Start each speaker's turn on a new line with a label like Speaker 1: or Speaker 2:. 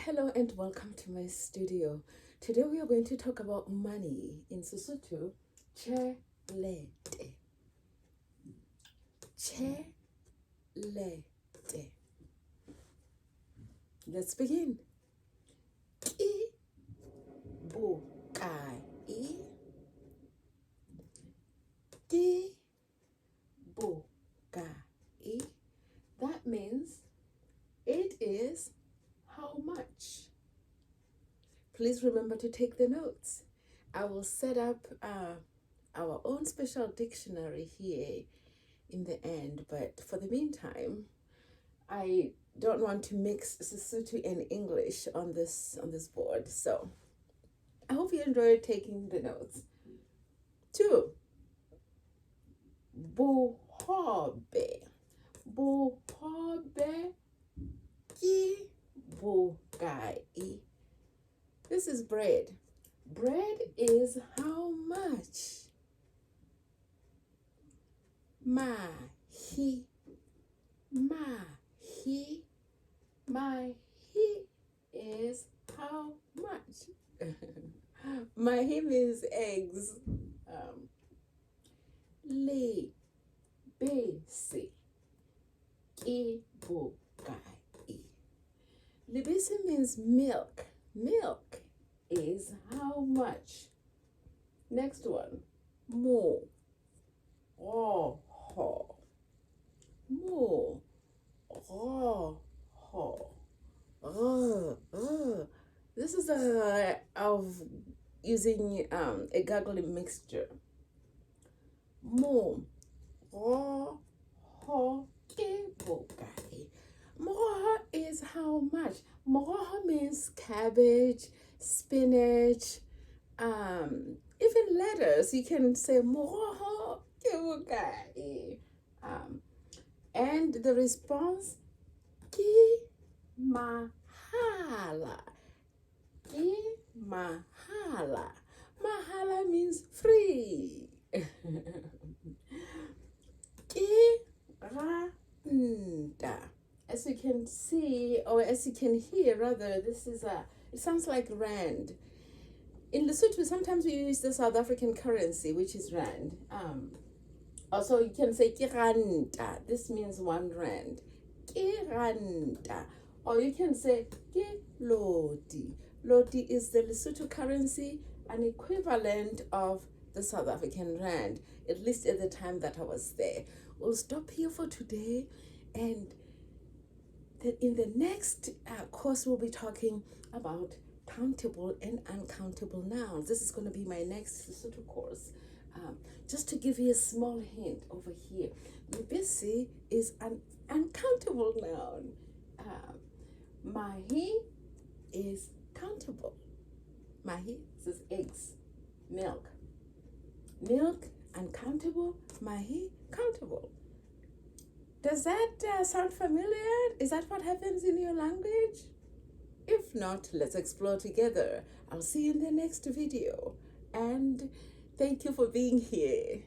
Speaker 1: Hello and welcome to my studio. Today we are going to talk about money in Sesotho, Chelete. Chelete. Let's begin. Ki Bokae. Ki Bokae. That means it is how much. Please remember to take the notes. I will set up our own special dictionary here in the end, but for the meantime, I don't want to mix Sesotho and English on this board, so I hope you enjoyed taking the notes. 2. Bohobe. Bohobe ki Bokae. This is bread. Bread is how much? Mahi. Mahi is how much? Mahi means eggs. Le bese ki Bokae. Libisi means milk. Milk is how much? Next one. Moroho. Moroho. This is of using a gargling mixture. Moroho ki Bokae. Moroho is how much? Moroho means cabbage, spinach, even lettuce. You can say Moroho ki Bokae. And the response, ki mahala. Ki mahala. Mahala means free. Ki randa. As you can see, or as you can hear, rather, this is it sounds like Rand. In Lesotho, sometimes we use the South African currency, which is Rand. Also, you can say ki randa. This means 1 Rand. Ki randa. Or you can say ki Loti. Loti is the Lesotho currency, an equivalent of the South African Rand, at least at the time that I was there. We'll stop here for today, and in the next course, we'll be talking about countable and uncountable nouns. This is going to be my next Sesotho course. Just to give you a small hint over here, libisi is an uncountable noun. Mahi is countable. Mahi is eggs, milk. Milk, uncountable. Mahi, countable. Does that sound familiar? Is that what happens in your language? If not, let's explore together. I'll see you in the next video. And thank you for being here.